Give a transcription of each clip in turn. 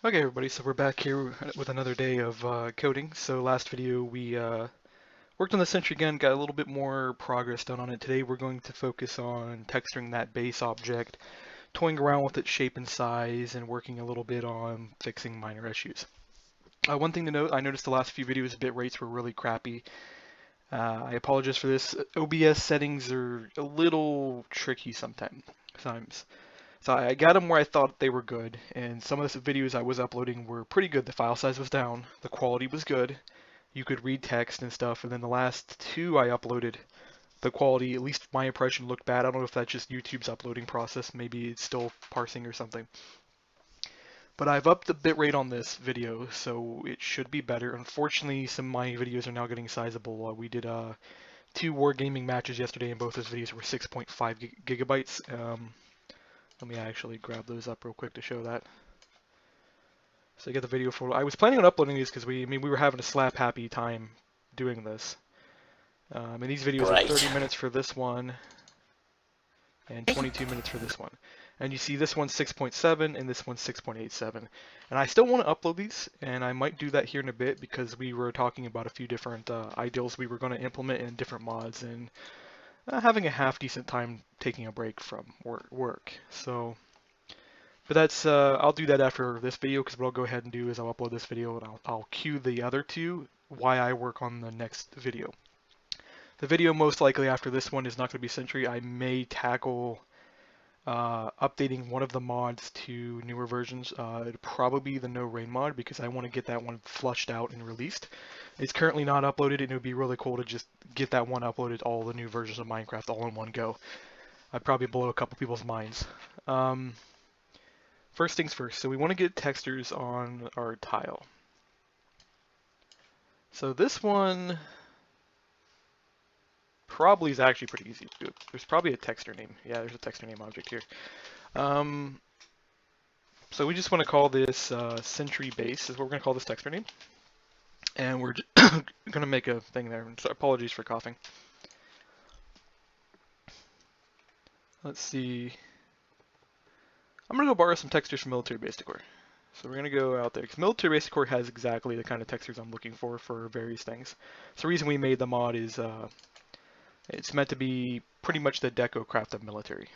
Okay, everybody, so we're back here with another day of coding. So last video we worked on the Sentry again, got a little bit more progress done on it. Today we're going to focus on texturing that base object, toying around with its shape and size, and working a little bit on fixing minor issues. One thing to note, I noticed the last few videos bit rates were really crappy. I apologize for this. OBS settings are a little tricky sometimes. So I got them where I thought they were good, and some of the videos I was uploading were pretty good. The file size was down, the quality was good, you could read text and stuff, and then the last two I uploaded, the quality, at least my impression, looked bad. I don't know if that's just YouTube's uploading process, maybe it's still parsing or something. But I've upped the bitrate on this video, so it should be better. Unfortunately, some of my videos are now getting sizable. We did two wargaming matches yesterday, and both those videos were 6.5 gigabytes. Let me actually grab those up real quick to show that. So I get the video photo. I was planning on uploading these because we were having a slap happy time doing this. And these videos are 30 Right. minutes for this one and 22 minutes for this one. And you see this one's 6.7 and this one's 6.87. And I still want to upload these, and I might do that here in a bit because we were talking about a few different ideals we were going to implement in different mods, and having a half decent time taking a break from work. So. But that's, I'll do that after this video, because what I'll go ahead and do is I'll upload this video and I'll cue the other two while I work on the next video. The video most likely after this one is not going to be Sentry. I may tackle updating one of the mods to newer versions. It'd probably be the No Rain mod, because I want to get that one flushed out and released. It's currently not uploaded, and it would be really cool to just get that one uploaded, all the new versions of Minecraft all in one go. I'd probably blow a couple people's minds. First things first, so we want to get textures on our tile. So this one probably is actually pretty easy to do. There's probably a texture name. Yeah, there's a texture name object here. Um, so we just want to call this Sentry base is what we're going to call this texture name. And we're going to make a thing there. So apologies for coughing. Let's see. I'm going to go borrow some textures from Military Base Decor. So we're going to go out there, because Military Base Decor has exactly the kind of textures I'm looking for various things. So the reason we made the mod is it's meant to be pretty much the deco craft of military.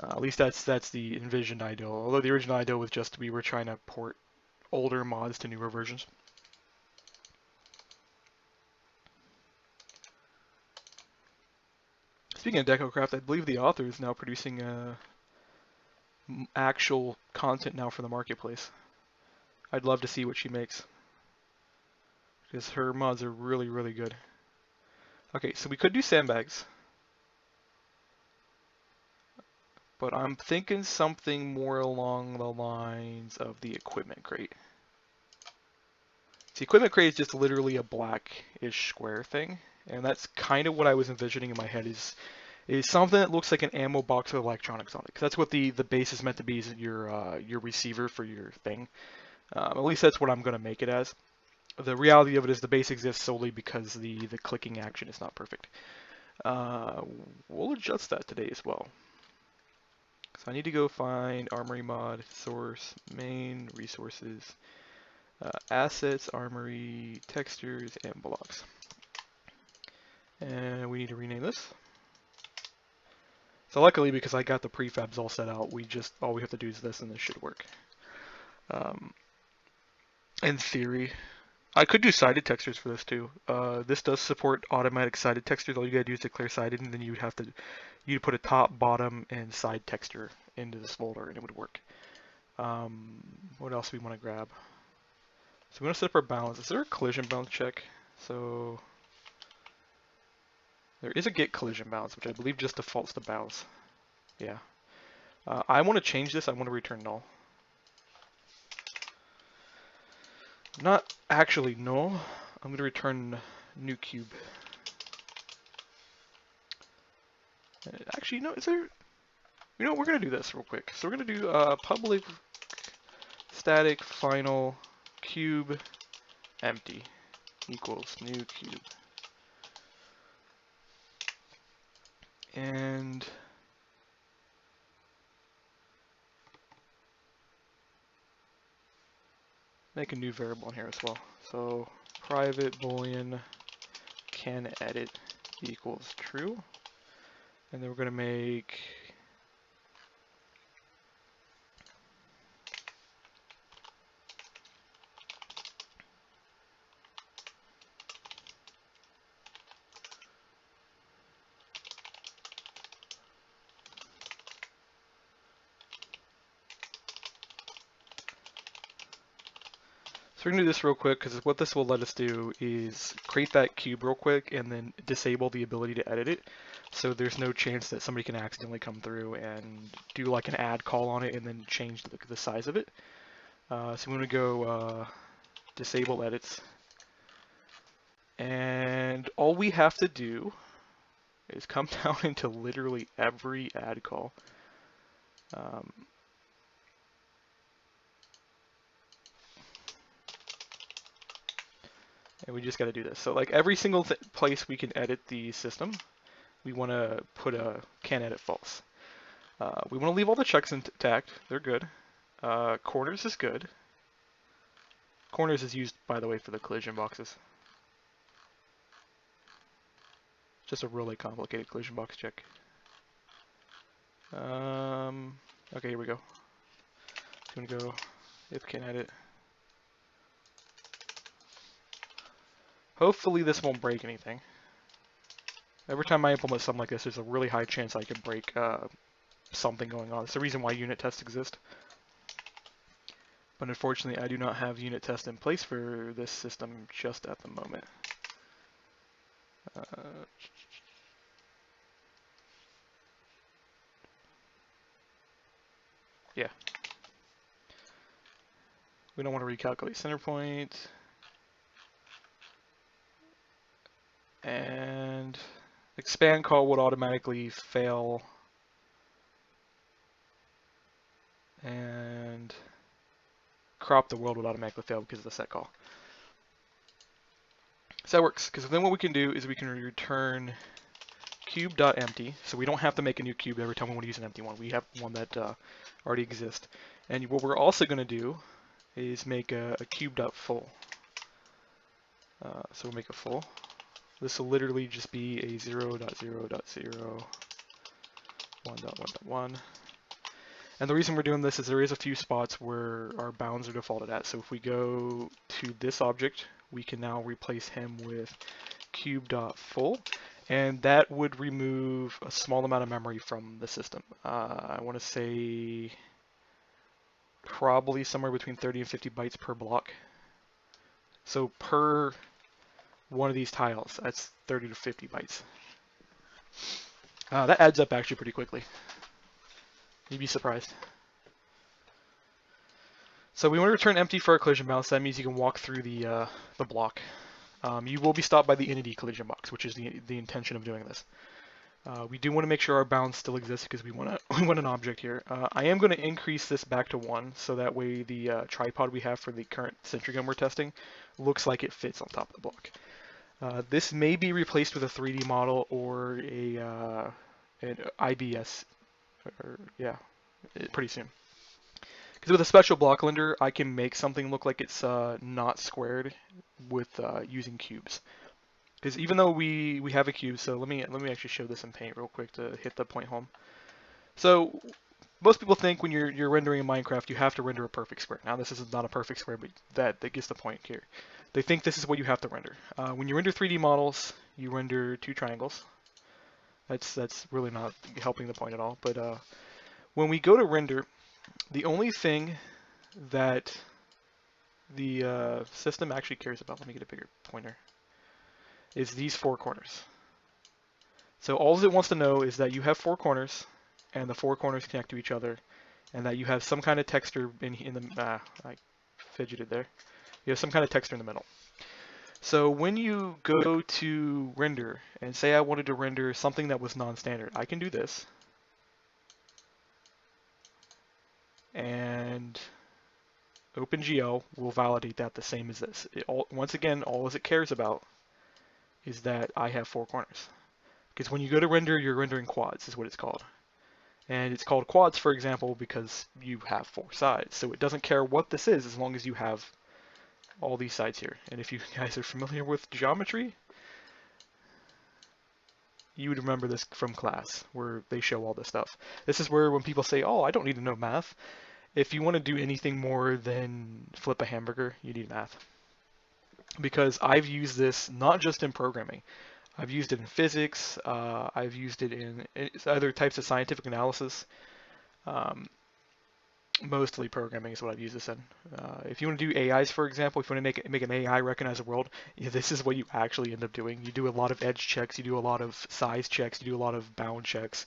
At least that's the envisioned ideal. Although the original ideal was just we were trying to port older mods to newer versions. Speaking of deco craft, I believe the author is now producing actual content now for the marketplace. I'd love to see what she makes, because her mods are really, really good. Okay, so we could do sandbags, but I'm thinking something more along the lines of the equipment crate. The equipment crate is just literally a black-ish square thing, and that's kind of what I was envisioning in my head is something that looks like an ammo box with electronics on it. Because that's what the base is meant to be, is your receiver for your thing. At least that's what I'm going to make it as. The reality of it is the base exists solely because the clicking action is not perfect. We'll adjust that today as well. So I need to go find Armory mod, source, main, resources, assets, armory, textures, and blocks. And we need to rename this. So luckily, because I got the prefabs all set out, all we have to do is this, and this should work. In theory, I could do sided textures for this too. This does support automatic sided textures. All you gotta do is declare sided, and then you'd put a top, bottom, and side texture into this folder, and it would work. What else do we want to grab? So we want to set up our balance. Is there a collision balance check? So there is a get collision balance, which I believe just defaults to balance. Yeah. I want to change this. I want to return null. Not actually null. I'm going to return new cube. Actually, no, is there... You know, we're going to do this real quick. So we're going to do public static final cube empty equals new cube. And make a new variable in here as well. So private boolean can edit equals true. And then we're going to make So we're going to do this real quick because what this will let us do is create that cube real quick and then disable the ability to edit it. So there's no chance that somebody can accidentally come through and do like an add call on it and then change the size of it. So I'm going to go disable edits. And all we have to do is come down into literally every add call. And we just got to do this. So like every single place we can edit the system, we want to put a can edit false. We want to leave all the checks intact. They're good. Corners is good. Corners is used, by the way, for the collision boxes. Just a really complicated collision box check. Okay, here we go. I'm going to go if can edit. Hopefully this won't break anything. Every time I implement something like this, there's a really high chance I could break something going on. It's the reason why unit tests exist. But unfortunately, I do not have unit tests in place for this system just at the moment. Yeah. We don't want to recalculate center point. And expand call would automatically fail. And crop the world would automatically fail because of the set call. So that works, because then what we can do is we can return cube.empty, so we don't have to make a new cube every time we want to use an empty one. We have one that already exists. And what we're also going to do is make a cube.full. So we'll make a full. This will literally just be a 0.0.0, 1.1.1. And the reason we're doing this is there is a few spots where our bounds are defaulted at. So if we go to this object, we can now replace him with cube.full, and that would remove a small amount of memory from the system. I want to say probably somewhere between 30 and 50 bytes per block. So per one of these tiles, that's 30 to 50 bytes. That adds up actually pretty quickly. You'd be surprised. So we want to return empty for our collision bounce. That means you can walk through the block. You will be stopped by the entity collision box, which is the intention of doing this. We do want to make sure our bounds still exist because we want an object here. I am going to increase this back to 1, so that way the tripod we have for the current Sentry gun we're testing looks like it fits on top of the block. This may be replaced with a 3D model or an IBS, pretty soon. Because with a special block lender, I can make something look like it's not squared with using cubes. Because even though we have a cube, so let me actually show this in Paint real quick to hit the point home. So most people think when you're rendering in Minecraft, you have to render a perfect square. Now this is not a perfect square, but that gets the point here. They think this is what you have to render. When you render 3D models, you render 2 triangles. That's really not helping the point at all. But when we go to render, the only thing that the system actually cares about, let me get a bigger pointer, is these 4 corners. So all it wants to know is that you have 4 corners, and the 4 corners connect to each other, and that you have some kind of texture in the, I fidgeted there. You have some kind of texture in the middle. So when you go to render, and say I wanted to render something that was non-standard, I can do this. And OpenGL will validate that the same as this. Once again, all it cares about is that I have 4 corners. Because when you go to render, you're rendering quads, is what it's called. And it's called quads, for example, because you have 4 sides. So it doesn't care what this is as long as you have all these sides here. And if you guys are familiar with geometry, you would remember this from class where they show all this stuff. This is where when people say, oh, I don't need to know math. If you want to do anything more than flip a hamburger, you need math. Because I've used this not just in programming. I've used it in physics. I've used it in other types of scientific analysis. Um, Mostly programming is what I've used this in. If you want to do AIs, for example, if you want to make an AI recognize a world, this is what you actually end up doing. You do a lot of edge checks, you do a lot of size checks, you do a lot of bound checks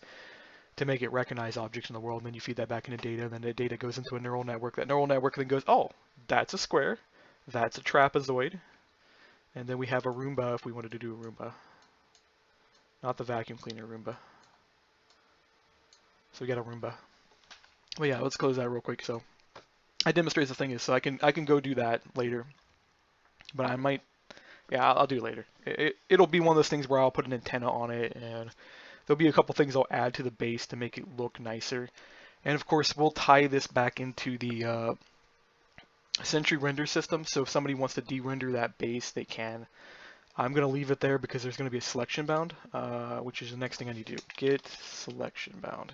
to make it recognize objects in the world, and then you feed that back into data, and then the data goes into a neural network. That neural network then goes, oh, that's a square, that's a trapezoid, and then we have a Roomba if we wanted to do a Roomba. Not the vacuum cleaner Roomba. So we got a Roomba. But yeah, let's close that real quick. So I demonstrate the thing is, so I can go do that later, but I might, yeah, I'll do it later. It'll be one of those things where I'll put an antenna on it, and there'll be a couple things I'll add to the base to make it look nicer. And of course, we'll tie this back into the Sentry render system. So if somebody wants to de-render that base, they can. I'm going to leave it there because there's going to be a selection bound, which is the next thing I need to do. Get selection bound.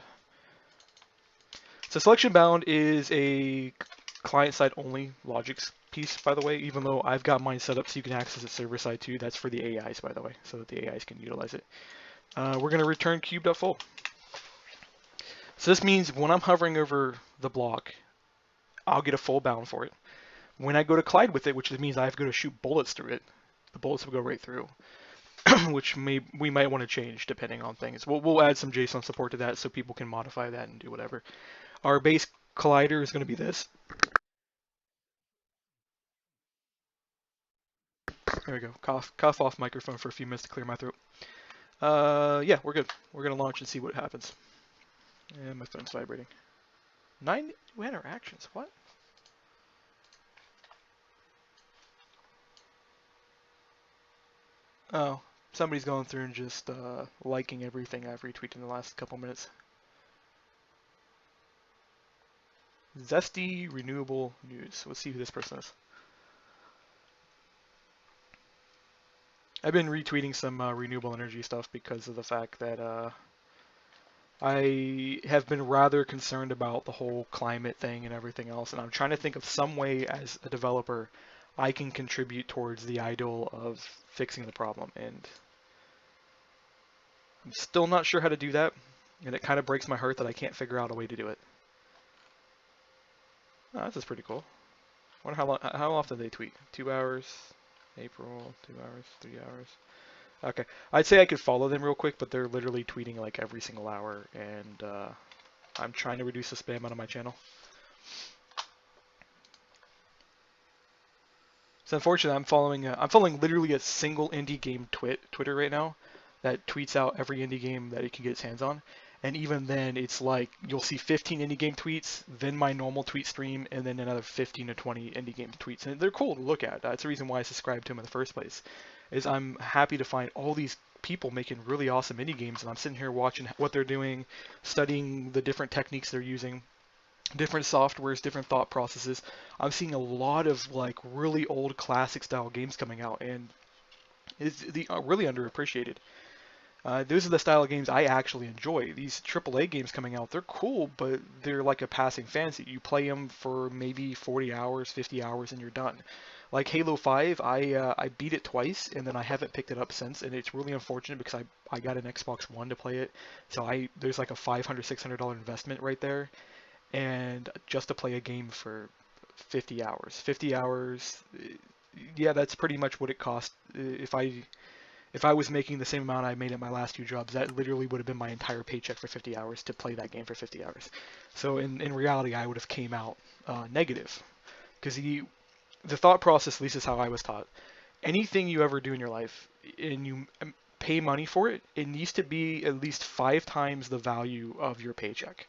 So selection bound is a client-side only logic piece, by the way, even though I've got mine set up so you can access it server-side too. That's for the AIs, by the way, so that the AIs can utilize it. We're going to return cube.full. So this means when I'm hovering over the block, I'll get a full bound for it. When I go to collide with it, which means I have to go to shoot bullets through it, the bullets will go right through, which we might want to change depending on things. We'll add some JSON support to that so people can modify that and do whatever. Our base collider is going to be this. There we go. Cough off microphone for a few minutes to clear my throat. Yeah, we're good. We're going to launch and see what happens. And my phone's vibrating. 9 new interactions. What? Oh, somebody's going through and just liking everything I've retweeted in the last couple minutes. Zesty Renewable News. Let's see who this person is. I've been retweeting some renewable energy stuff because of the fact that I have been rather concerned about the whole climate thing and everything else, and I'm trying to think of some way as a developer I can contribute towards the ideal of fixing the problem, and I'm still not sure how to do that, and it kind of breaks my heart that I can't figure out a way to do it. Oh, this is pretty cool. I wonder how often they tweet. 2 hours, April, 2 hours, 3 hours. Okay, I'd say I could follow them real quick, but they're literally tweeting like every single hour, and I'm trying to reduce the spam out of my channel. So unfortunately, I'm following literally a single indie game Twitter right now that tweets out every indie game that it can get its hands on. And even then, it's like you'll see 15 indie game tweets, then my normal tweet stream, and then another 15 to 20 indie game tweets. And they're cool to look at. That's the reason why I subscribed to them in the first place. Is I'm happy to find all these people making really awesome indie games, and I'm sitting here watching what they're doing, studying the different techniques they're using, different softwares, different thought processes. I'm seeing a lot of like really old classic style games coming out, and it's really underappreciated. Those are the style of games I actually enjoy. These AAA games coming out, they're cool, but they're like a passing fancy. You play them for maybe 40 hours, 50 hours, and you're done. Like Halo 5, I beat it twice, and then I haven't picked it up since, and it's really unfortunate because I got an Xbox One to play it, so there's like a $500, $600 investment right there, and just to play a game for 50 hours. 50 hours, yeah, that's pretty much what it cost if I was making the same amount I made at my last 2 jobs. That literally would have been my entire paycheck for 50 hours to play that game for 50 hours. So in reality, I would have came out negative. Because the thought process, at least is how I was taught, anything you ever do in your life and you pay money for it, it needs to be at least 5 times the value of your paycheck.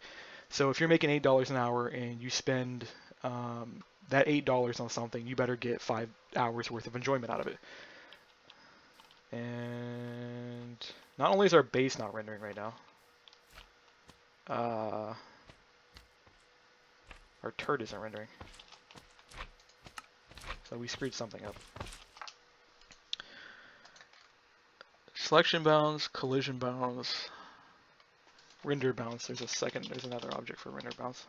So if you're making $8 an hour and you spend that $8 on something, you better get 5 hours worth of enjoyment out of it. And not only is our base not rendering right now, our turd isn't rendering. So we screwed something up. Selection bounds, collision bounds, render bounds. There's another object for render bounds.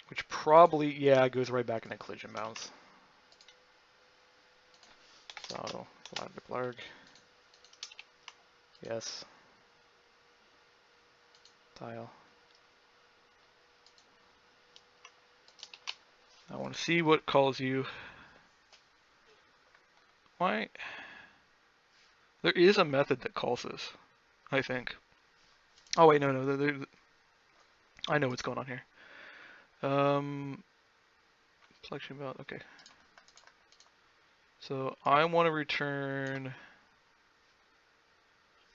Which probably, yeah, goes right back into collision bounds. So, blarg. Yes. Tile. I want to see what calls you. Why? There is a method that calls this, I think. Oh wait, no. I know what's going on here. Selection bound. Okay. So I want to return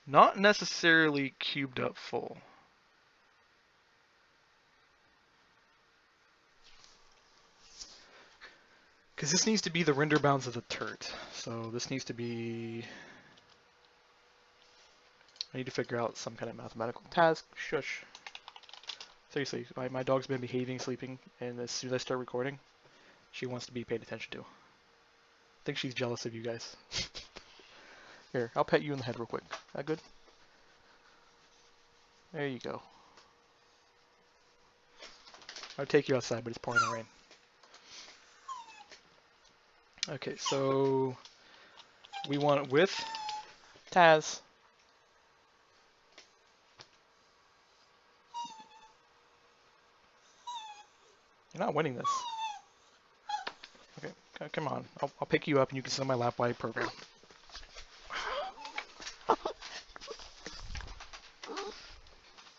not necessarily cubed up full. Because this needs to be the render bounds of the tert. So this needs to be... I need to figure out some kind of mathematical task. Shush. Seriously, my dog's been behaving, sleeping, and as soon as I start recording, she wants to be paid attention to. I think she's jealous of you guys. Here, I'll pet you in the head real quick. That good? There you go. I'll take you outside, but it's pouring the rain. Okay, so we want it with Taz. You're not winning this. Okay, come on. I'll pick you up and you can sit on my lap while I program.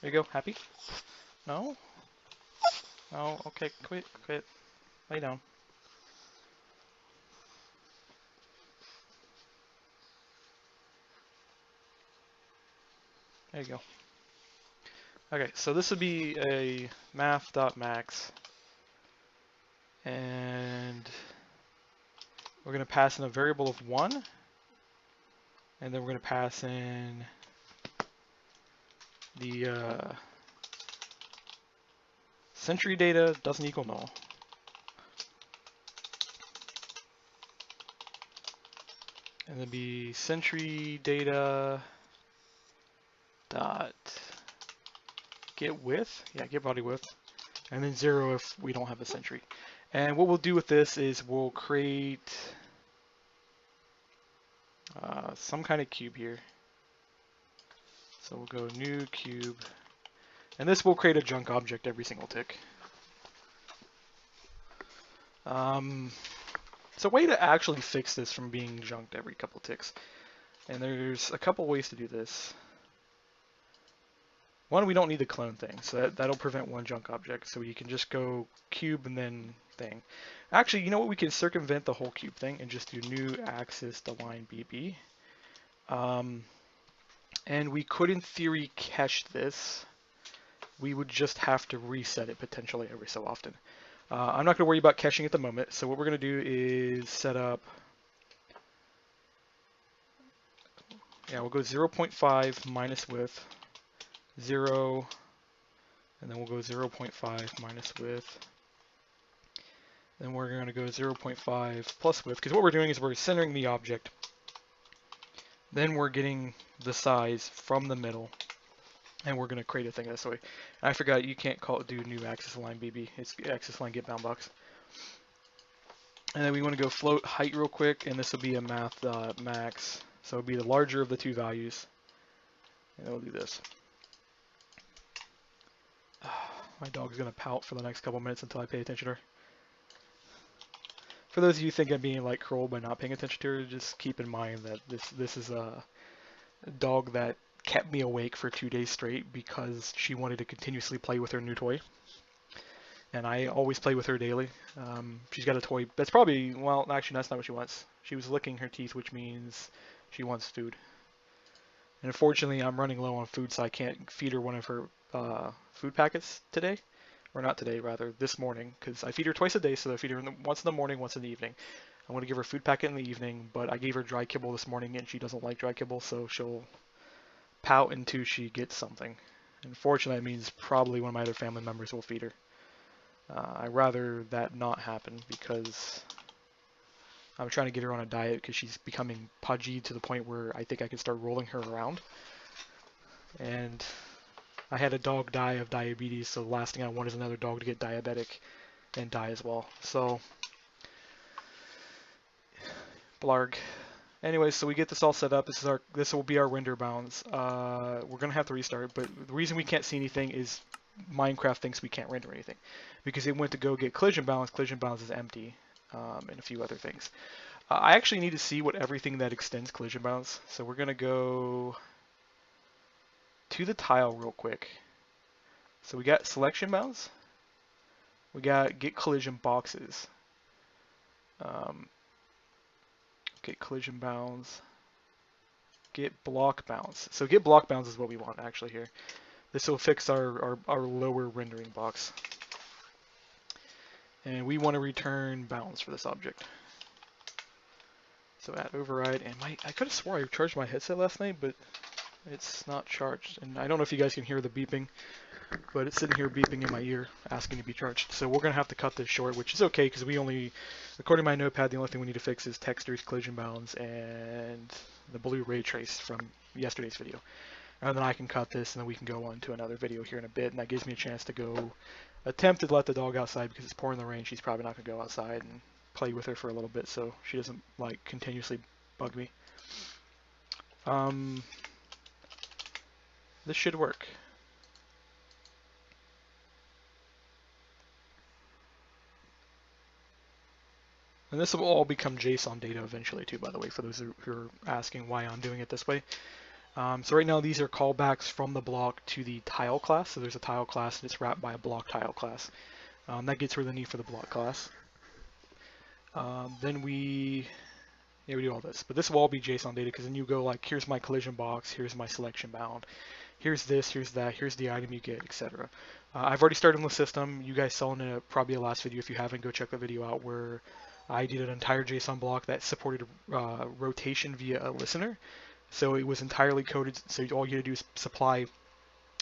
There you go. Happy? No? No? Okay, quit. Lay down. There you go. Okay, so this would be a math.max. And we're going to pass in a variable of 1. And then we're going to pass in the Sentry data doesn't equal null. And then be Sentry data dot get width, get body width, and then 0 if we don't have a Sentry. And what we'll do with this is we'll create some kind of cube here. So we'll go new cube, and this will create a junk object every single tick. It's a way to actually fix this from being junked every couple ticks. And there's a couple ways to do this. One, we don't need the clone thing, so that'll prevent one junk object. So you can just go cube and then thing. Actually, you know what? We can circumvent the whole cube thing and just do new axis align BB. And we could, in theory, cache this. We would just have to reset it potentially every so often. I'm not going to worry about caching at the moment. So what we're going to do is set up. Yeah, we'll go 0.5 minus width. 0, and then we'll go 0.5 minus width. Then we're going to go 0.5 plus width, because what we're doing is we're centering the object. Then we're getting the size from the middle, and we're going to create a thing this way. And I forgot, you can't do new axis align BB. It's axis align get bound box. And then we want to go float height real quick, and this will be a math.max. So it'll be the larger of the two values. And we'll do this. My dog's going to pout for the next couple minutes until I pay attention to her. For those of you who think I'm being like cruel by not paying attention to her, just keep in mind that this is a dog that kept me awake for 2 days straight because she wanted to continuously play with her new toy. And I always play with her daily. She's got a toy that's probably, well, actually that's not what she wants. She was licking her teeth, which means she wants food. And unfortunately, I'm running low on food, so I can't feed her one of her food packets today. Or not today, rather, this morning, because I feed her twice a day, so I feed her once in the morning, once in the evening. I'm going to give her a food packet in the evening, but I gave her dry kibble this morning, and she doesn't like dry kibble, so she'll pout until she gets something. Unfortunately, that means probably one of my other family members will feed her. I'd rather that not happen because I'm trying to get her on a diet because she's becoming pudgy to the point where I think I can start rolling her around. And I had a dog die of diabetes, so the last thing I want is another dog to get diabetic and die as well. So, blarg. Anyway, so we get this all set up. This will be our render bounds. We're gonna have to restart, but the reason we can't see anything is Minecraft thinks we can't render anything because it went to go get collision bounds. Collision bounds is empty, and a few other things. I actually need to see what everything that extends collision bounds. So we're gonna go to the tile real quick. So we got selection bounds. We got get collision boxes. Get collision bounds. Get block bounds. So get block bounds is what we want actually here. This will fix our lower rendering box. And we want to return bounds for this object. So add override, and I could have swore I charged my headset last night, but it's not charged. And I don't know if you guys can hear the beeping, but it's sitting here beeping in my ear, asking to be charged. So we're gonna have to cut this short, which is okay, because we only, according to my notepad, the only thing we need to fix is textures, collision bounds, and the blue ray trace from yesterday's video. And then I can cut this, and then we can go on to another video here in a bit, and that gives me a chance to go attempt to let the dog outside because it's pouring the rain. She's probably not gonna go outside, and play with her for a little bit so she doesn't like continuously bug me. This should work. And this will all become JSON data eventually too, by the way, for those who are asking why I'm doing it this way. So right now these are callbacks from the block to the tile class. So there's a tile class and it's wrapped by a block tile class. That gets rid of the need for the block class. Then we do all this, but this will all be JSON data because then you go like, here's my collision box, here's my selection bound, here's this, here's that, here's the item you get, etc. I've already started on the system. You guys saw in probably a last video. If you haven't, go check the video out where I did an entire JSON block that supported rotation via a listener. So it was entirely coded, so all you had to do is supply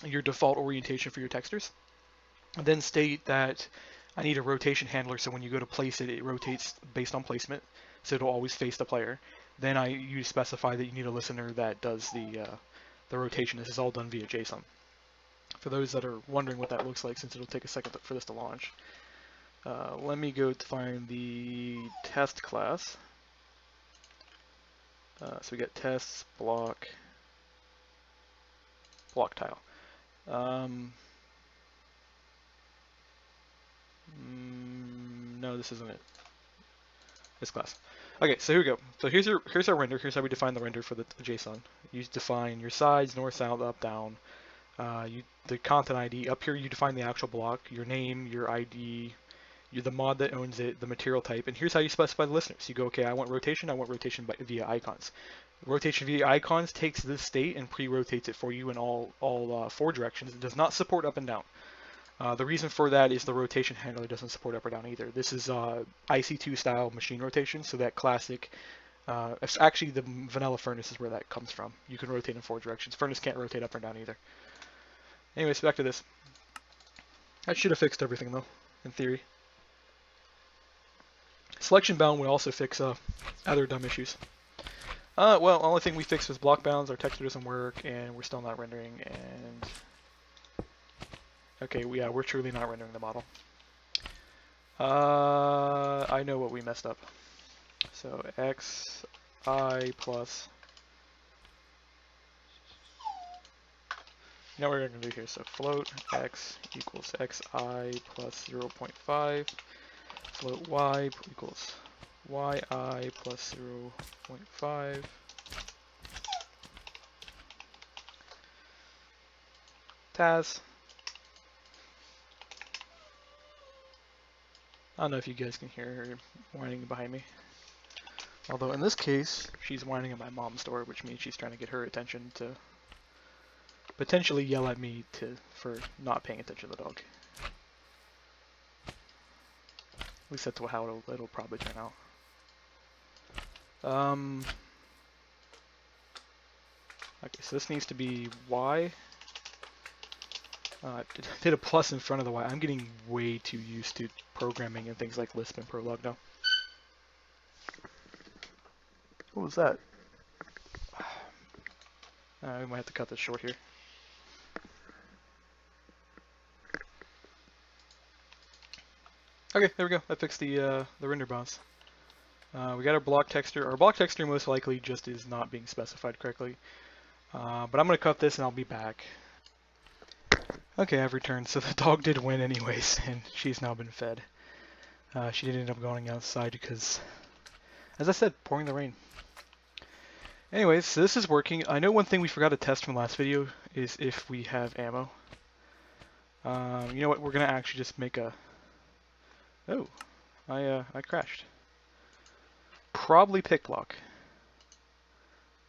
your default orientation for your textures, and then state that I need a rotation handler, so when you go to place it, it rotates based on placement, so it'll always face the player. Then you specify that you need a listener that does the rotation. This is all done via JSON. For those that are wondering what that looks like, since it'll take a second for this to launch, let me go to find the test class. So we got tests, block tile. No, this isn't it. This class. Okay, so here we go. So here's our render. Here's how we define the render for the JSON. You define your sides, north, south, up, down. The content ID. Up here you define the actual block, your name, your ID, the mod that owns it, the material type, and here's how you specify the listeners. You go, okay, I want rotation via icons. Rotation via icons takes this state and pre-rotates it for you in all four directions. It does not support up and down. The reason for that is the rotation handler doesn't support up or down either. This is IC2 style machine rotation, so that classic, it's actually the vanilla furnace is where that comes from. You can rotate in four directions. Furnace can't rotate up or down either. Anyways, back to this. That should have fixed everything though, in theory. Selection bound would also fix other dumb issues. Well, the only thing we fixed was block bounds. Our texture doesn't work, and we're still not rendering. And okay, yeah, we're truly not rendering the model. I know what we messed up. So xi plus. You know what we're going to do here. So float x equals xi plus 0.5. Float y equals yi plus 0.5. Taz. I don't know if you guys can hear her whining behind me. Although in this case, she's whining at my mom's door, which means she's trying to get her attention to potentially yell at me for not paying attention to the dog. At least that's how it'll probably turn out. Okay, so this needs to be y. did a plus in front of the Y. I'm getting way too used to programming and things like Lisp and Prolog now. What was that? We might have to cut this short here. Okay, there we go. I fixed the render bounce. We got our block texture. Our block texture most likely just is not being specified correctly. But I'm going to cut this and I'll be back. Okay, I've returned. So the dog did win anyways, and she's now been fed. She did end up going outside because, as I said, pouring the rain. Anyways, so this is working. I know one thing we forgot to test from the last video is if we have ammo. You know what? We're going to actually just make a... Oh, I crashed. Probably pick block.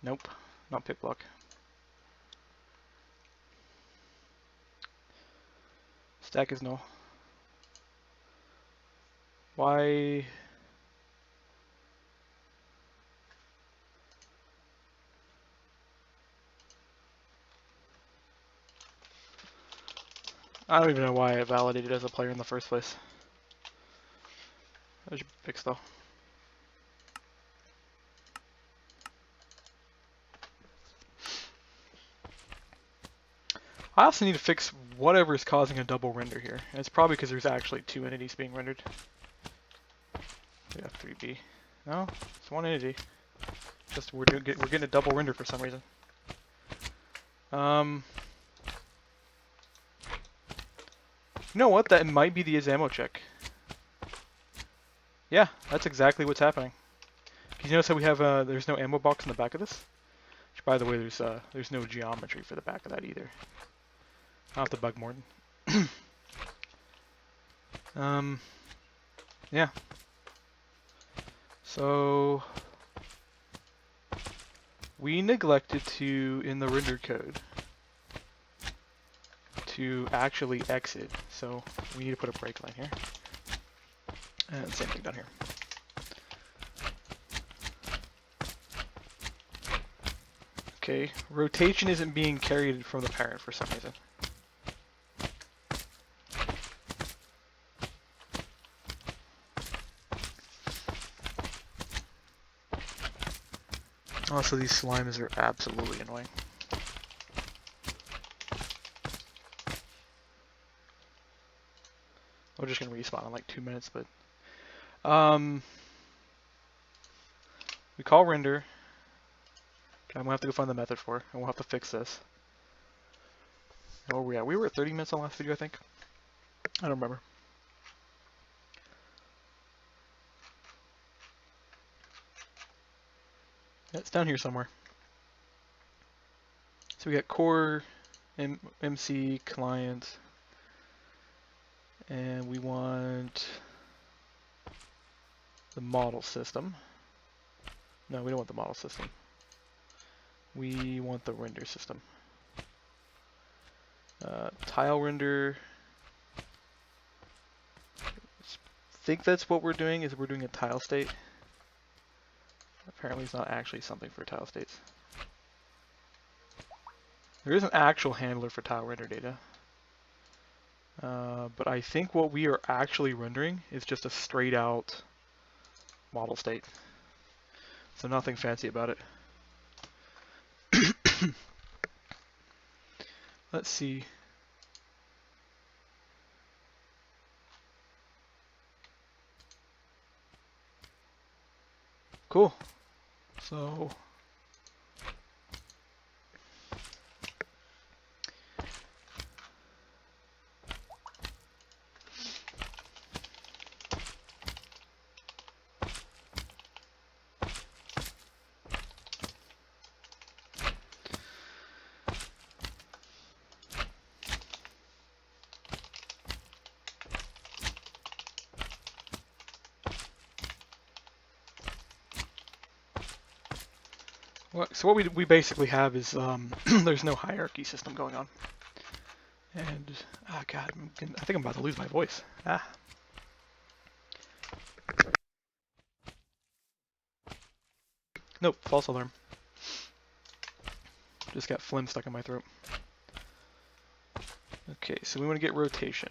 Nope, not pick block. Stack is null. Why? I don't even know why I validated as a player in the first place. That should be fixed though. I also need to fix whatever is causing a double render here. And it's probably because there's actually two entities being rendered. Yeah, 3B. No, it's one entity. Just we're getting a double render for some reason. You know what? That might be the ammo check. Yeah, that's exactly what's happening. You notice how we have there's no ammo box in the back of this? Which, by the way, there's no geometry for the back of that either. I'll have to bug Morton. Yeah. So we neglected to, in the render code, to actually exit. So we need to put a break line here. And same thing down here. Okay, rotation isn't being carried from the parent for some reason. Also, these slimes are absolutely annoying. We're just gonna respawn in like 2 minutes, but we call render. Okay, I'm gonna have to go find the method for it, and we'll have to fix this. Where were we at? We were at 30 minutes on the last video, I think. I don't remember. Yeah, it's down here somewhere. So we got core, MC, client, and we want the model system. No, we don't want the model system. We want the render system. Tile render. I think that's what we're doing, is we're doing a tile state. Apparently it's not actually something for tile states. There is an actual handler for tile render data. But I think what we are actually rendering is just a straight out model state. So nothing fancy about it. Let's see. Cool. So what we basically have is there's no hierarchy system going on. And oh god, I think I'm about to lose my voice. Nope, false alarm. Just got phlegm stuck in my throat. Okay, so we want to get rotation.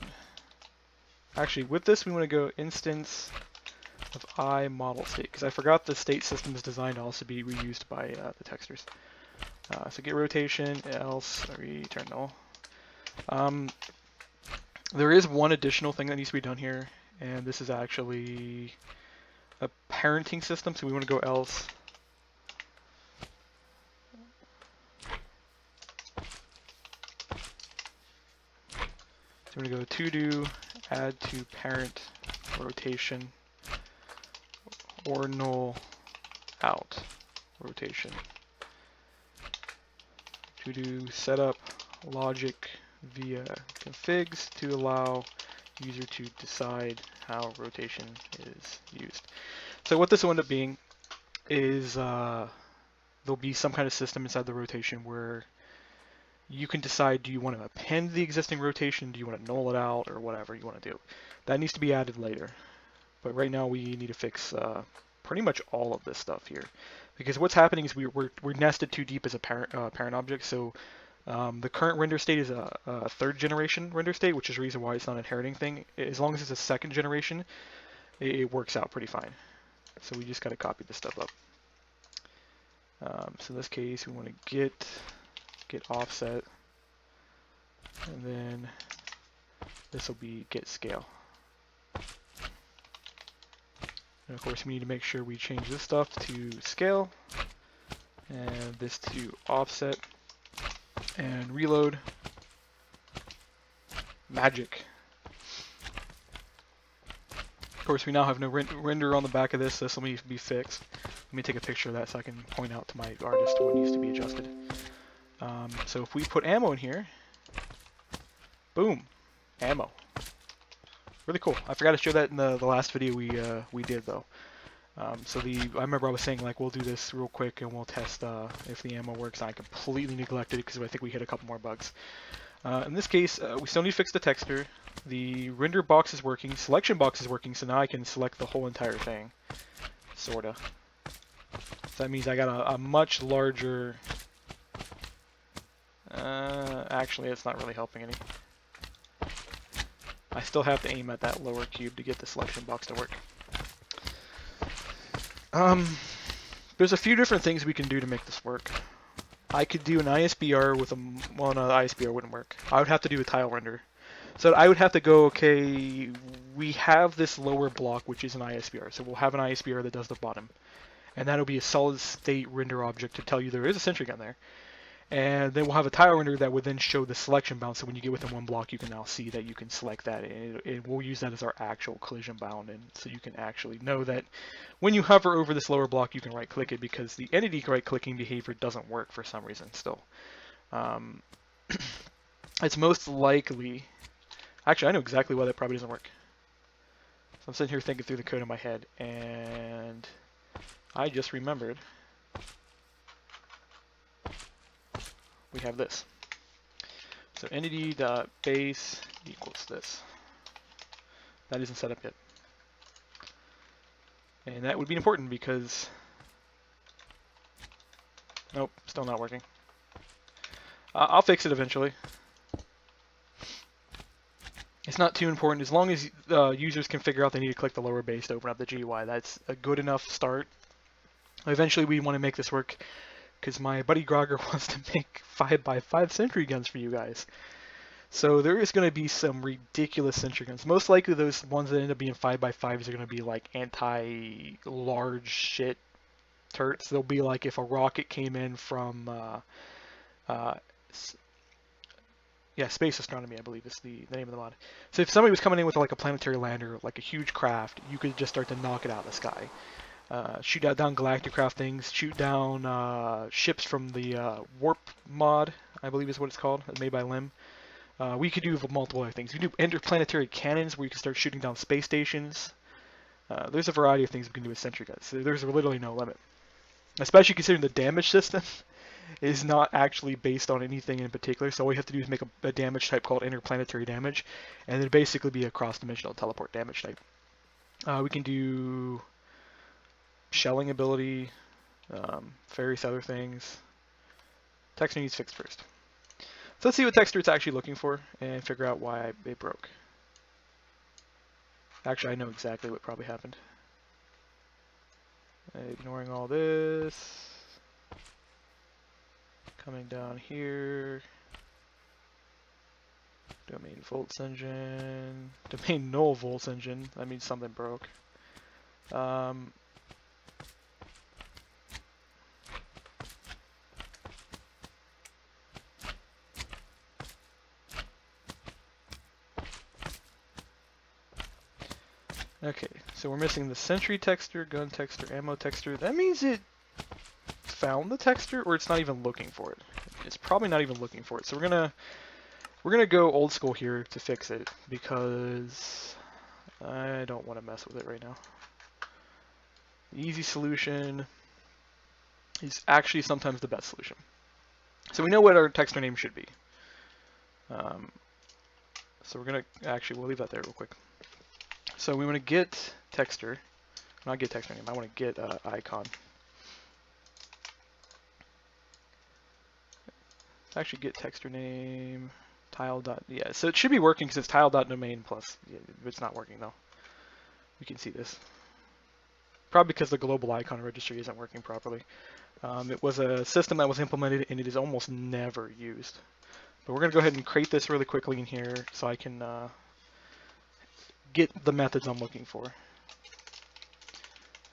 Actually, with this, we want to go instance of I model state, because I forgot the state system is designed to also be reused by the textures. So get rotation, else return null. There is one additional thing that needs to be done here, and this is actually a parenting system, so we want to go else. So we're going to go to do add to parent rotation or null out rotation. To do setup logic via configs to allow user to decide how rotation is used. So what this will end up being is there'll be some kind of system inside the rotation where you can decide, do you want to append the existing rotation, do you want to null it out, or whatever you want to do. That needs to be added later. But right now we need to fix pretty much all of this stuff here. Because what's happening is we're nested too deep as a parent object, so the current render state is a third generation render state, which is the reason why it's not an inheriting thing. As long as it's a second generation, it works out pretty fine. So we just got to copy this stuff up. So in this case, we want to get offset, and then this will be get scale. And of course, we need to make sure we change this stuff to scale, and this to offset, and reload. Magic. Of course, we now have no render on the back of this, so this will need to be fixed. Let me take a picture of that so I can point out to my artist what needs to be adjusted. So if we put ammo in here, boom, ammo. Really cool. I forgot to show that in the last video we did though. So I remember I was saying like we'll do this real quick and we'll test if the ammo works. I completely neglected it because I think we hit a couple more bugs. In this case, we still need to fix the texture. The render box is working, selection box is working, so now I can select the whole entire thing, sorta. So that means I got a much larger. Actually, it's not really helping any. I still have to aim at that lower cube to get the selection box to work. There's a few different things we can do to make this work. I could do an ISBR with well, no, ISBR wouldn't work. I would have to do a tile render. So I would have to go, okay, we have this lower block, which is an ISBR. So we'll have an ISBR that does the bottom. And that'll be a solid state render object to tell you there is a sentry gun there. And then we'll have a tile render that would then show the selection bound, so when you get within one block, you can now see that you can select that, and we'll use that as our actual collision bound, and so you can actually know that when you hover over this lower block, you can right-click it, because the entity right-clicking behavior doesn't work for some reason still. It's most likely, actually I know exactly why that probably doesn't work. So I'm sitting here thinking through the code in my head, and I just remembered. We have this. So entity.base equals this. That isn't set up yet. And that would be important because, nope, still not working. I'll fix it eventually. It's not too important. As long as users can figure out they need to click the lower base to open up the GUI, that's a good enough start. Eventually we want to make this work, because my buddy Grogger wants to make 5x5 sentry guns for you guys. So there is going to be some ridiculous sentry guns. Most likely those ones that end up being 5x5s are going to be like anti-large shit turrets. They'll be like if a rocket came in from, Space Astronomy, I believe is the name of the mod. So if somebody was coming in with like a planetary lander, like a huge craft, you could just start to knock it out of the sky. Shoot down galactic craft things, shoot down ships from the warp mod, I believe is what it's called, made by Lim. We could do multiple other things. We could do interplanetary cannons where you can start shooting down space stations. There's a variety of things we can do with sentry guns. So there's literally no limit. Especially considering the damage system is not actually based on anything in particular. So all we have to do is make a damage type called interplanetary damage, and it'd basically be a cross-dimensional teleport damage type. We can do shelling ability, various other things. Texture needs fixed first. So let's see what texture it's actually looking for and figure out why it broke. Actually, I know exactly what probably happened. Ignoring all this. Coming down here. Domain volts engine. Domain null volts engine. That means something broke. Okay, so we're missing the Sentry texture, gun texture, ammo texture. That means it found the texture, or it's not even looking for it. It's probably not even looking for it. So we're gonna go old school here to fix it because I don't want to mess with it right now. The easy solution is actually sometimes the best solution. So we know what our texture name should be. So we're gonna we'll leave that there real quick. So we want to get texture, not get texture name. I want to get icon. Actually, get texture name tile dot. Yeah, so it should be working because it's tile dot domain plus. Yeah, it's not working though. You can see this. Probably because the global icon registry isn't working properly. It was a system that was implemented and it is almost never used. But we're going to go ahead and create this really quickly in here so I can get the methods I'm looking for.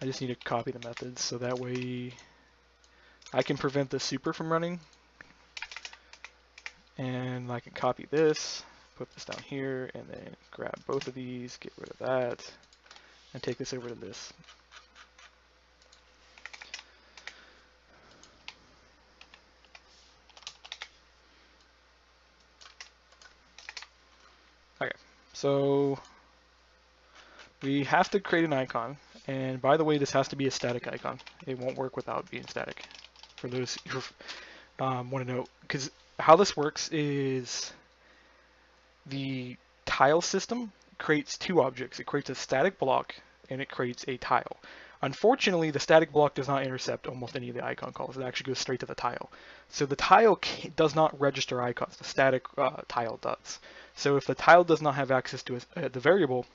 I just need to copy the methods so that way I can prevent the super from running. And I can copy this, put this down here, and then grab both of these, get rid of that, and take this over to this. Okay, so we have to create an icon, and by the way, this has to be a static icon. It won't work without being static. For those who want to know, because how this works is the tile system creates two objects. It creates a static block and it creates a tile. Unfortunately, the static block does not intercept almost any of the icon calls. It actually goes straight to the tile. So the tile does not register icons. The static tile does. So if the tile does not have access to the variable,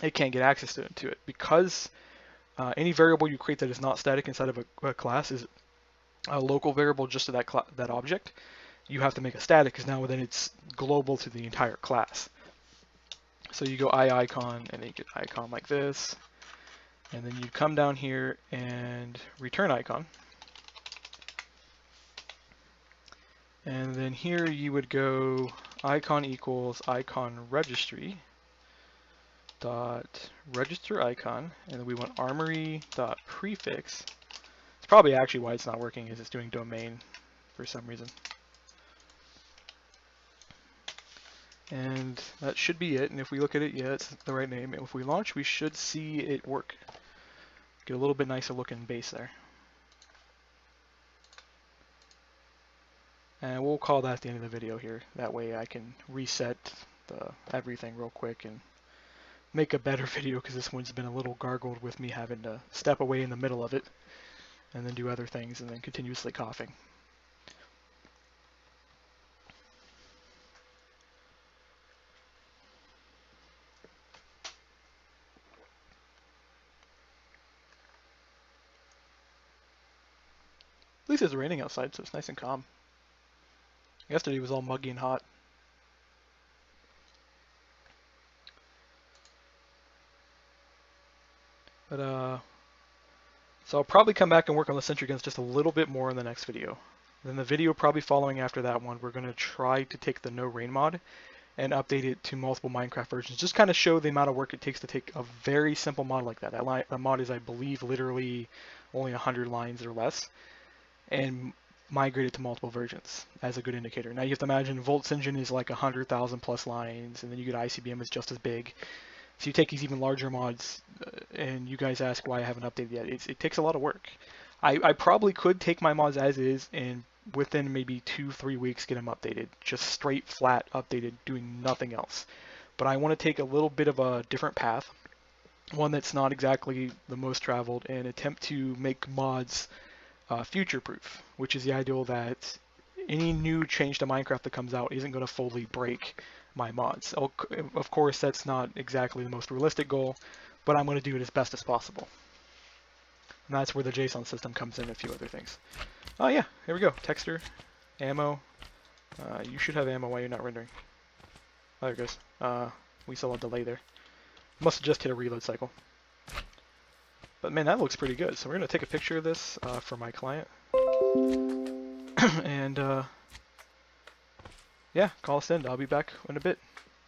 it can't get access to it. Because any variable you create that is not static inside of a class is a local variable just to that object. You have to make a static because now then it's global to the entire class. So you go icon and then you get icon like this. And then you come down here and return icon. And then here you would go icon equals icon registry dot register icon, and then we want armory dot prefix. It's probably actually why it's not working is it's doing domain for some reason. And that should be it. And if we look at it, yeah, it's the right name. And if we launch, we should see it work. Get a little bit nicer looking base there. And we'll call that the end of the video here. That way I can reset everything real quick and make a better video because this one's been a little gargled with me having to step away in the middle of it and then do other things and then continuously coughing. At least it's raining outside, so it's nice and calm. Yesterday was all muggy and hot. But so I'll probably come back and work on the Sentry guns just a little bit more in the next video. Then the video probably following after that one, we're going to try to take the No Rain mod and update it to multiple Minecraft versions. Just kind of show the amount of work it takes to take a very simple mod like that. That mod is, I believe, literally only 100 lines or less, and migrate it to multiple versions as a good indicator. Now you have to imagine Volt's engine is like 100,000 plus lines, and then you get ICBM is just as big. So you take these even larger mods, and you guys ask why I haven't updated yet. It takes a lot of work. I probably could take my mods as is and within maybe 2-3 weeks get them updated, just straight flat updated, doing nothing else. But I want to take a little bit of a different path, one that's not exactly the most traveled, and attempt to make mods future-proof, which is the ideal that any new change to Minecraft that comes out isn't going to fully break my mods. Of course, that's not exactly the most realistic goal, but I'm going to do it as best as possible. And that's where the JSON system comes in and a few other things. Oh yeah, here we go. Texture, ammo. You should have ammo while you're not rendering. Oh, there it goes. We saw a delay there. Must have just hit a reload cycle. But man, that looks pretty good. So we're going to take a picture of this for my client. And yeah, call us in. I'll be back in a bit.